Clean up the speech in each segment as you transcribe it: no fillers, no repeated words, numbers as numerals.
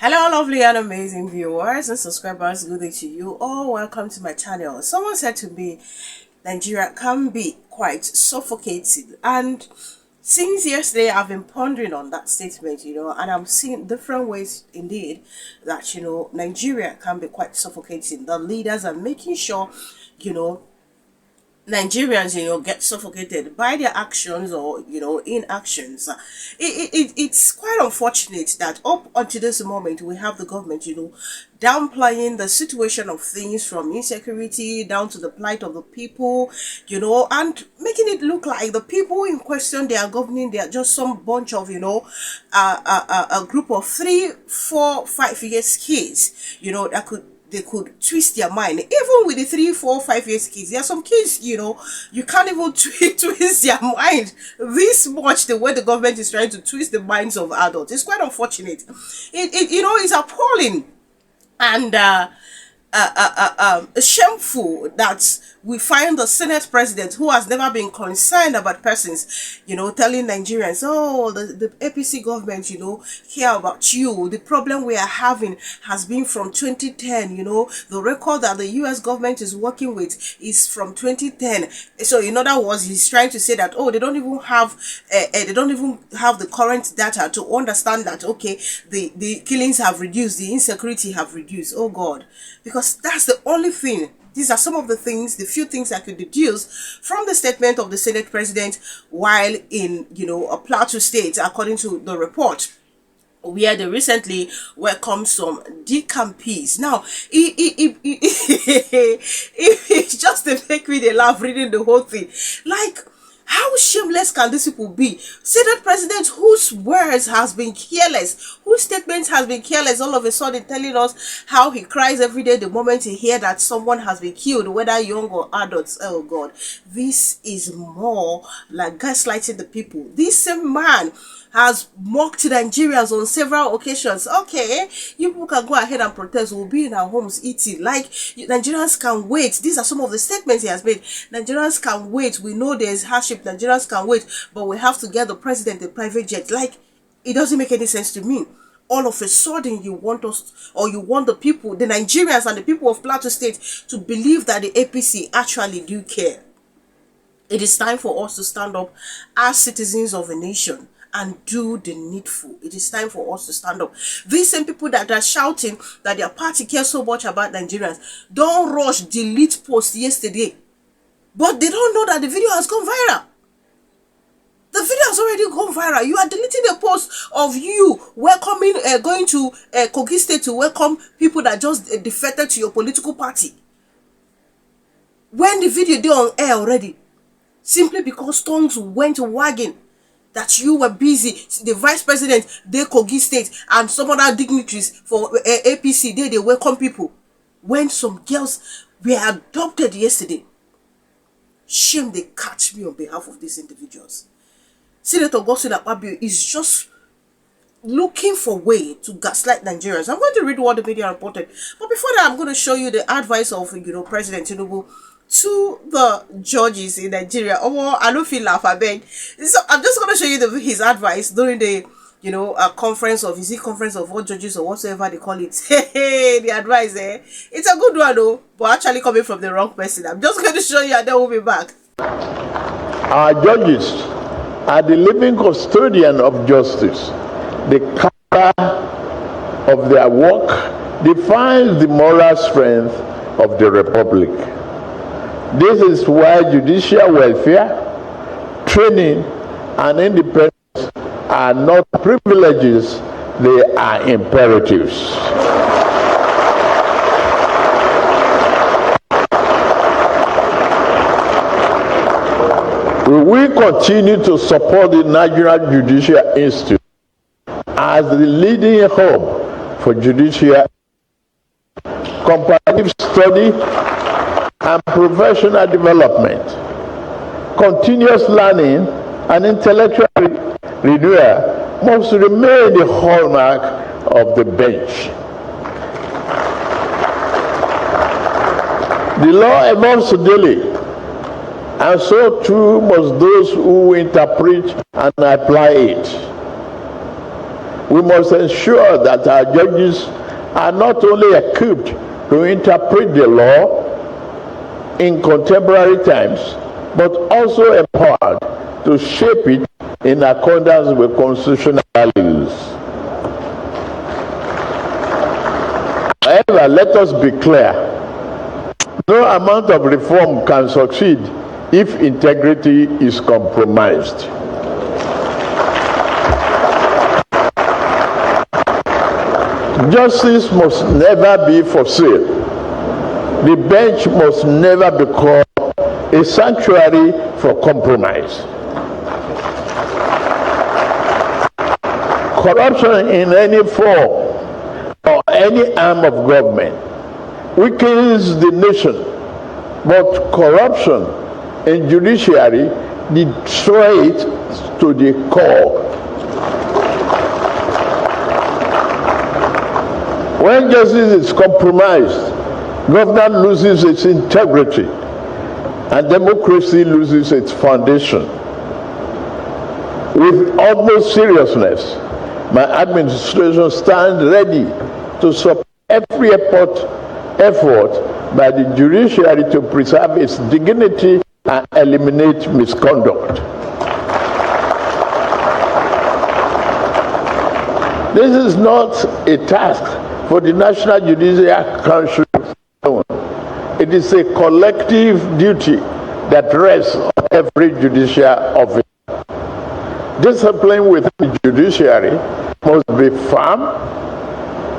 Hello, lovely and amazing viewers and subscribers. Good day to you all. Welcome to my channel. Someone said to me, Nigeria can be quite suffocating. And since yesterday, I've been pondering on that statement, and I'm seeing different ways indeed that, Nigeria can be quite suffocating. The leaders are making sure, Nigerians, get suffocated by their actions or, inactions. It's quite unfortunate that up until this moment, we have the government, downplaying the situation of things from insecurity down to the plight of the people, and making it look like the people in question they are governing, they are just some bunch of, a group of 3, 4, 5 years kids, they could twist their mind. Even with the 3, 4, 5 years kids, there are some kids, you can't even twist their mind this much the way the government is trying to twist the minds of adults. It's quite unfortunate. It's appalling and shameful that we find the Senate president who has never been concerned about persons, telling Nigerians, oh, the APC government, care about you. The problem we are having has been from 2010, the record that the US government is working with is from 2010. So in other words, he's trying to say that, oh, they don't even have the current data to understand that, okay, the killings have reduced, the insecurity have reduced. Oh God, because that's the only thing. These are some of the things, the few things I could deduce from the statement of the Senate president while in, a Plateau state, according to the report, where they recently welcomed some decampees. Now, it's just to make me they laugh reading the whole thing. Like, how shameless can these people be? Senate president whose words has been careless, whose statements has been careless, all of a sudden telling us how he cries every day the moment he hears that someone has been killed, whether young or adults. Oh God, this is more like gaslighting the people. This same man has mocked Nigerians on several occasions. Okay, you people can go ahead and protest. We'll be in our homes eating. Like, Nigerians can wait. These are some of the statements he has made. Nigerians can wait. We know there's hardship. Nigerians can wait. But we have to get the president a private jet. Like, it doesn't make any sense to me. All of a sudden, you want us, or you want the people, the Nigerians and the people of Plateau State to believe that the APC actually do care. It is time for us to stand up as citizens of a nation and do the needful. It is time for us to stand up. These same people that are shouting that their party cares so much about Nigerians don't rush delete post yesterday, but they don't know that the video has gone viral. The video has already gone viral. You are deleting a post of you welcoming, going to Kogi State to welcome people that just defected to your political party, when the video did on air already, simply because tongues went wagging that you were busy. The vice president, they Kogi State, and some other dignitaries for APC, they welcome people. When some girls were adopted yesterday, shame they catch me on behalf of these individuals. Senator AKPABIO is just looking for a way to gaslight Nigerians. I'm going to read what the media reported, but before that, I'm going to show you the advice of President Tinubu to the judges in Nigeria. Oh, I don't feel laugh, I beg. So I'm just going to show you his advice during the, conference of, is it conference of all judges or whatsoever they call it. Hey, the advice, it's a good one though, but actually coming from the wrong person. I'm just going to show you and then we'll be back. Our judges are the living custodian of justice. The character of their work defines the moral strength of the republic. This is why judicial welfare, training, and independence are not privileges, they are imperatives. We will continue to support the National Judicial Institute as the leading hub for judicial comparative study and professional development. Continuous learning and intellectual renewal must remain the hallmark of the bench. The law evolves daily, and so too must those who interpret and apply it. We must ensure that our judges are not only equipped to interpret the law in contemporary times, but also empowered to shape it in accordance with constitutional values. However, let us be clear, no amount of reform can succeed if integrity is compromised. Justice must never be for sale. The bench must never become a sanctuary for compromise. Corruption in any form or any arm of government weakens the nation, but corruption in judiciary destroys it to the core. When justice is compromised, government loses its integrity and democracy loses its foundation. With utmost seriousness, my administration stands ready to support every effort by the judiciary to preserve its dignity and eliminate misconduct. This is not a task for the National Judicial Council alone. It is a collective duty that rests on every judicial officer. Discipline within the judiciary must be firm,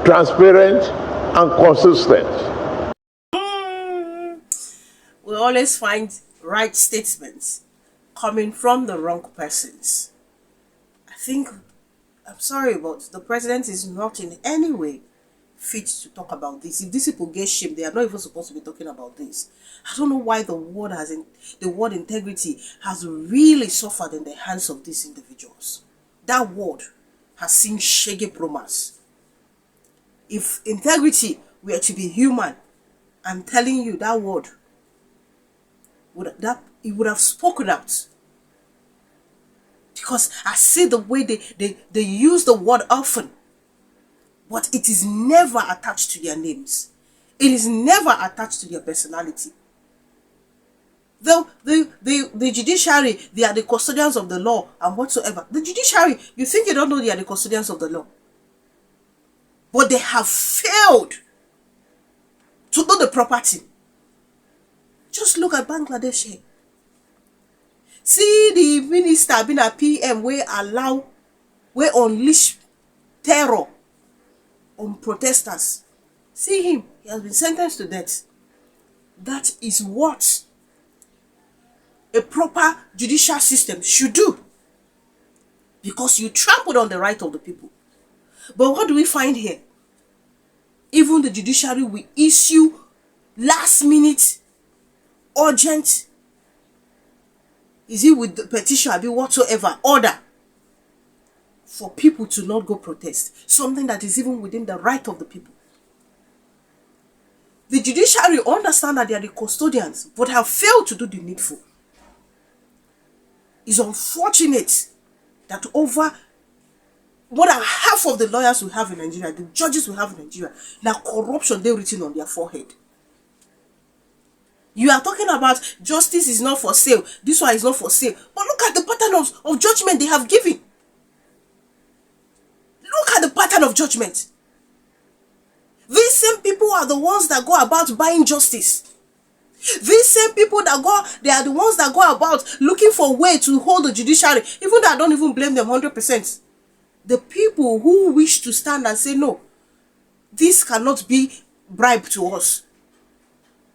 transparent, and consistent. We always find right statements coming from the wrong persons. I'm sorry, but the president is not in any way fit to talk about this. If these people get shamed, they are not even supposed to be talking about this. I don't know why the word integrity has really suffered in the hands of these individuals. That word has seen shaggy promise. If integrity were to be human, I'm telling you that word it would have spoken out. Because I see the way they use the word often, but it is never attached to their names. It is never attached to their personality. Though the judiciary, they are the custodians of the law and whatsoever. The judiciary, you think you don't know they are the custodians of the law. But they have failed to do the proper thing. Just look at Bangladesh here. See the minister being a PM where unleash terror on protesters. See him, he has been sentenced to death. That is what a proper judicial system should do. Because you trampled on the right of the people. But what do we find here? Even the judiciary will issue last minute, urgent, is it with the petition, be whatsoever, order for people to not go protest. Something that is even within the right of the people. The judiciary understand that they are the custodians, but have failed to do the needful. It's unfortunate that over more than half of the lawyers we have in Nigeria, the judges we have in Nigeria, now corruption they written on their forehead. You are talking about justice is not for sale. This one is not for sale. But look at the pattern of judgment they have given. Look at the pattern of judgment. These same people are the ones that go about buying justice. These same people they are the ones that go about looking for a way to hold the judiciary. Even though I don't even blame them 100%. The people who wish to stand and say, no, this cannot be bribe to us.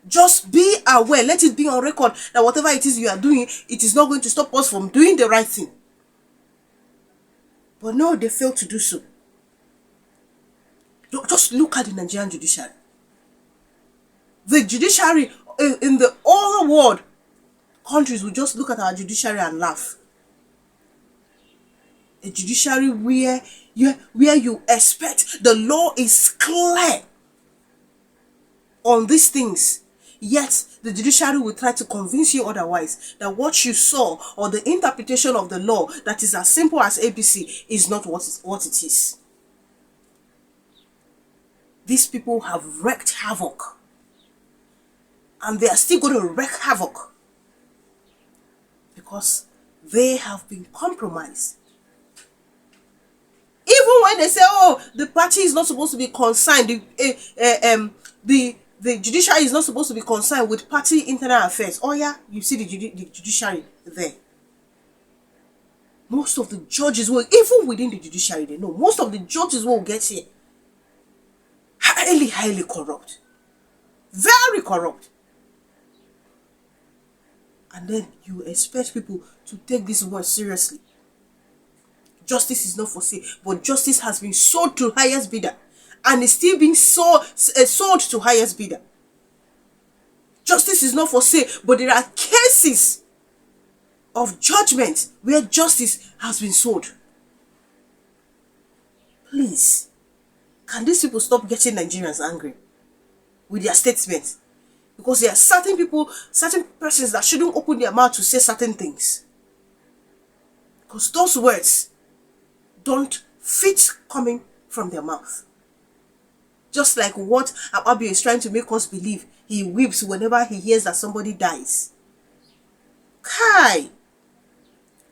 Just be aware, let it be on record that whatever it is you are doing, it is not going to stop us from doing the right thing. But no, they fail to do so. Just look at the Nigerian judiciary. The judiciary in the other world countries will just look at our judiciary and laugh. A judiciary where you expect the law is clear on these things. Yet, the judiciary will try to convince you otherwise, that what you saw or the interpretation of the law that is as simple as ABC is not what it is. These people have wreaked havoc. And they are still going to wreak havoc. Because they have been compromised. Even when they say, oh, the party is not supposed to be concerned, the judiciary is not supposed to be concerned with party internal affairs. Oh yeah, you see the judiciary there. Most of the judges will, even within the judiciary, they know, most of the judges will get here. Highly corrupt. Very corrupt. And then you expect people to take this word seriously. Justice is not for sale, but justice has been sold to highest bidder. And is still being sold to highest bidder. Justice is not for sale, but there are cases of judgment where justice has been sold. Please, can these people stop getting Nigerians angry with their statements? Because there are certain people, certain persons that shouldn't open their mouth to say certain things. Because those words don't fit coming from their mouth. Just like what AKPABIO is trying to make us believe. He weeps whenever he hears that somebody dies. Kai!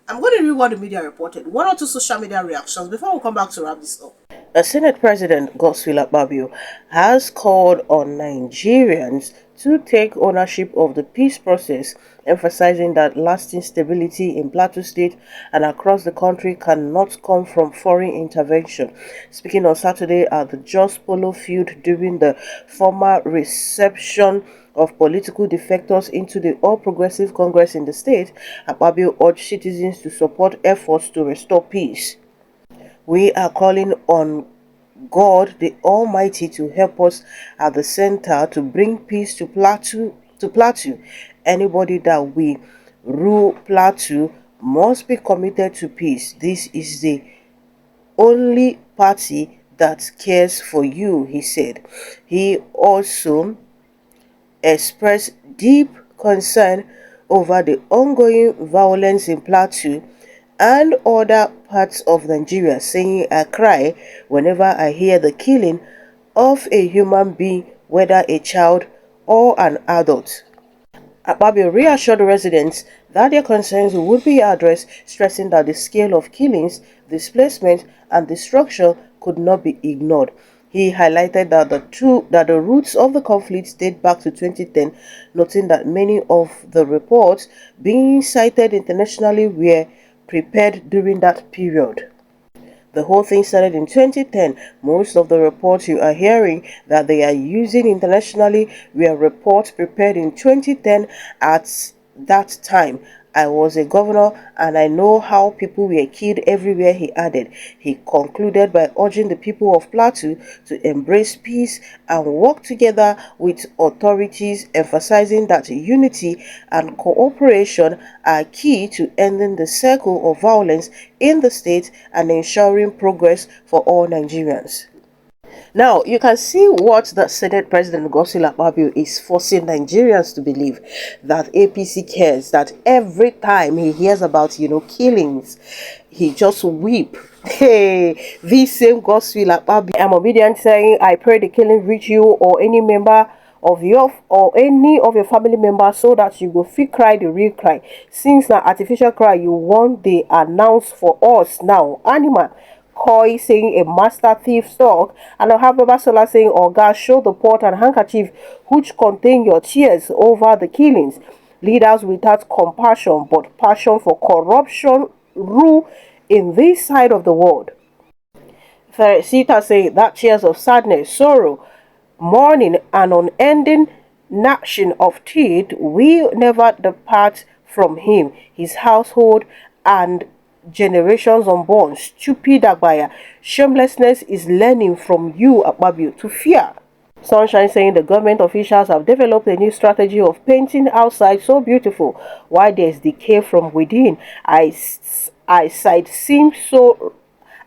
I'm going to read what the media reported. 1 or 2 social media reactions before we come back to wrap this up. The Senate President, Godswill Akpabio, has called on Nigerians to take ownership of the peace process, emphasizing that lasting stability in Plateau State and across the country cannot come from foreign intervention. Speaking on Saturday at the Jos Polo Field during the formal reception of political defectors into the All Progressive Congress in the state, Akpabio urged citizens to support efforts to restore peace. We are calling on God the Almighty to help us at the center to bring peace to Plateau. Anybody that we rule Plateau must be committed to peace. This is the only party that cares for you, he said. He also expressed deep concern over the ongoing violence in Plateau and other parts of Nigeria, saying, I cry whenever I hear the killing of a human being, whether a child or an adult. Akpabio reassured residents that their concerns would be addressed, stressing that the scale of killings, displacement, and destruction could not be ignored. He highlighted that the roots of the conflict date back to 2010, noting that many of the reports being cited internationally were prepared during that period. The whole thing started in 2010. Most of the reports you are hearing that they are using internationally were reports prepared in 2010. At that time, I was a governor and I know how people were killed everywhere, he added. He concluded by urging the people of Plateau to embrace peace and work together with authorities, emphasizing that unity and cooperation are key to ending the cycle of violence in the state and ensuring progress for all Nigerians. Now, you can see what the Senate President Godswill Akpabio is forcing Nigerians to believe, that APC cares, that every time he hears about, killings, he just weep. Hey, this same Godswill Akpabio, I'm obedient, saying, I pray the killing reach you or any member of any of your family members, so that you will feel cry the real cry. Since the artificial cry you want, they announce for us now. Animal Koi saying a master thief stock, and I have Babasola saying, oh God, show the pot and handkerchief which contain your tears over the killings. Leaders without compassion but passion for corruption rule in this side of the world. Ferecita saying that tears of sadness, sorrow, mourning, and unending gnashing of teeth will never depart from him, his household, and generations unborn. Stupid Agbaya, shamelessness is learning from you, Akpabio, to fear. Sunshine saying the government officials have developed a new strategy of painting outside so beautiful while there's decay from within. Outside seems so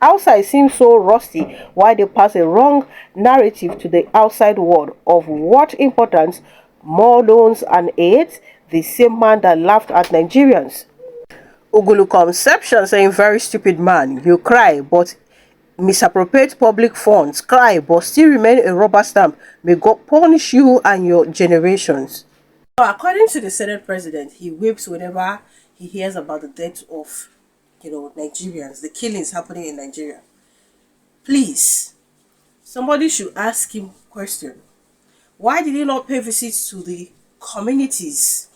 rusty, while they pass a wrong narrative to the outside world of what importance more loans and aid. The same man that laughed at Nigerians. Ugulu Conception saying, very stupid man, you cry, but misappropriate public funds, cry, but still remain a rubber stamp. May God punish you and your generations. According to the Senate president, he weeps whenever he hears about the death of, Nigerians, the killings happening in Nigeria. Please, somebody should ask him question. Why did he not pay visits to the communities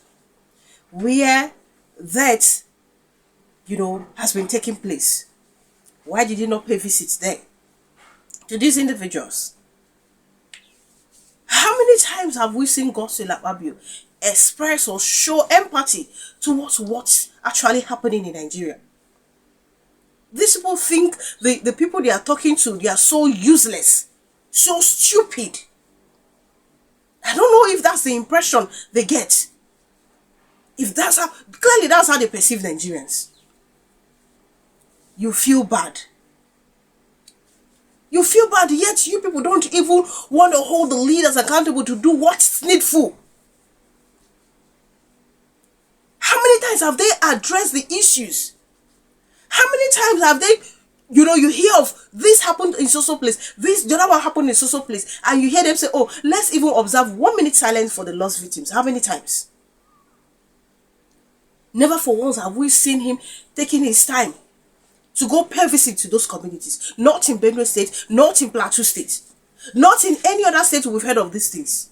where that, has been taking place? Why did he not pay visits there to these individuals? How many times have we seen Godswill AKPABIO express or show empathy towards what's actually happening in Nigeria? These people think the people they are talking to, they are so useless, so stupid. I don't know if that's the impression they get. If that's how, clearly that's how they perceive Nigerians. You feel bad. You feel bad, yet you people don't even want to hold the leaders accountable to do what's needful. How many times have they addressed the issues? How many times have they, you hear of this happened in so place, the other one happened in so place, and you hear them say, oh, let's even observe 1 minute silence for the lost victims. How many times? Never for once have we seen him taking his time to go pay visit to those communities. Not in Benue State, not in Plateau State, not in any other state we've heard of these things.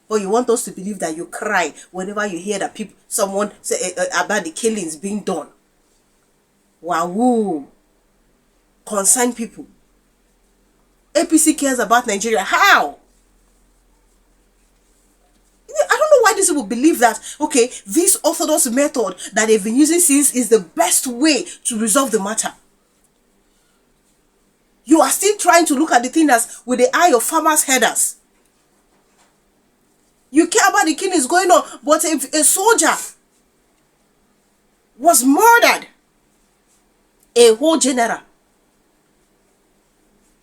But you want us to believe that you cry whenever you hear that someone say about the killings being done. Wow. Concerned people. APC cares about Nigeria. How? I don't know why these people believe that, okay, this orthodox method that they've been using since is the best way to resolve the matter. You are still trying to look at the thing as with the eye of farmers' headers. You care about the killings going on, but if a soldier was murdered, a whole general,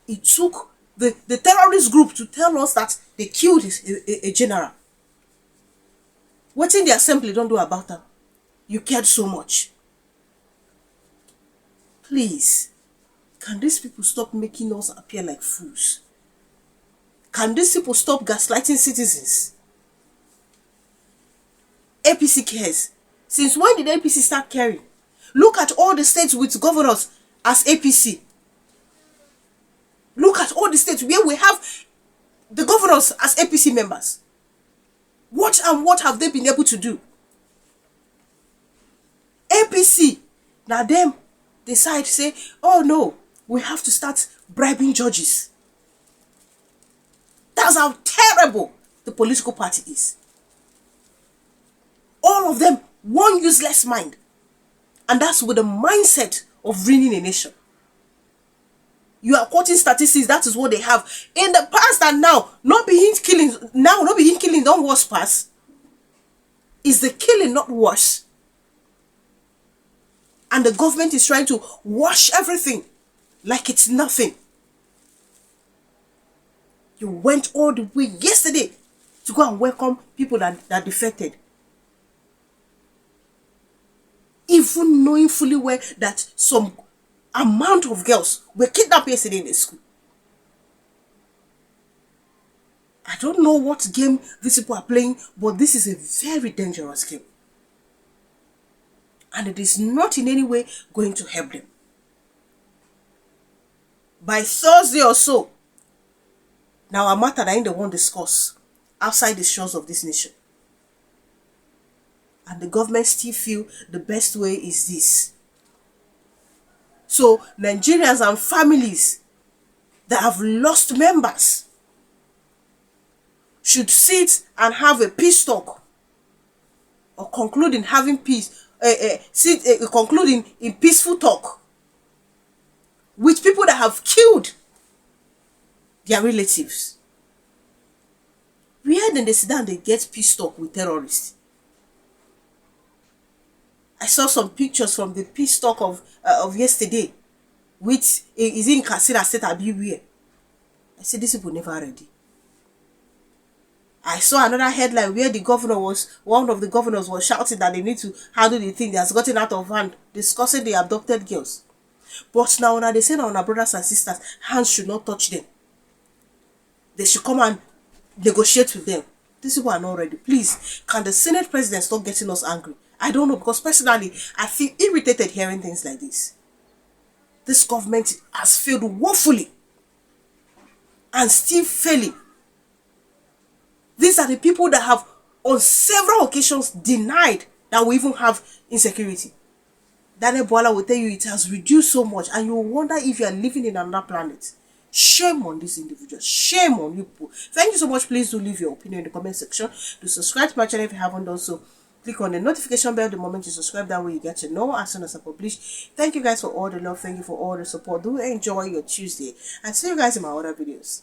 it took the terrorist group to tell us that they killed a general. What in the assembly don't do about them? You cared so much. Please, can these people stop making us appear like fools? Can these people stop gaslighting citizens? APC cares. Since when did APC start caring? Look at all the states with governors as APC. Look at all the states where we have the governors as APC members. What have they been able to do? APC, now them decide to say, oh no, we have to start bribing judges. That's how terrible the political party is. All of them, one useless mind. And that's with the mindset of ruining a nation. You are quoting statistics, that is what they have. In the past and now, not begin killing, don't worse pass. Is the killing not worse? And the government is trying to wash everything like it's nothing. You went all the way yesterday to go and welcome people that defected. Even knowing fully well that some amount of girls were kidnapped yesterday in the school. I don't know what game these people are playing, but this is a very dangerous game. And it is not in any way going to help them. By Thursday or so, now a matter that I don't want to discuss outside the shores of this nation. And the government still feel the best way is this. So Nigerians and families that have lost members should sit and have a peace talk, or conclude in having peace, concluding in peaceful talk with people that have killed their relatives. Where then they sit down, they get peace talk with terrorists. I saw some pictures from the peace talk of yesterday, which is in Katsina State Abiwhere. I said, these people never ready. I saw another headline where one of the governors was shouting that they need to handle the thing that has gotten out of hand, discussing the abducted girls. But now they say now, our brothers and sisters, hands should not touch them. They should come and negotiate with them. These people are not ready. Please, can the Senate president stop getting us angry? I don't know, because personally, I feel irritated hearing things like this. This government has failed woefully and still failing. These are the people that have on several occasions denied that we even have insecurity. Daniel Bola will tell you it has reduced so much, and you will wonder if you are living in another planet. Shame on these individuals. Shame on you people. Thank you so much. Please do leave your opinion in the comment section. Do subscribe to my channel if you haven't done so. Click on the notification bell the moment you subscribe. That way you get to know as soon as I publish. Thank you guys for all the love. Thank you for all the support. Do enjoy your Tuesday. And see you guys in my other videos.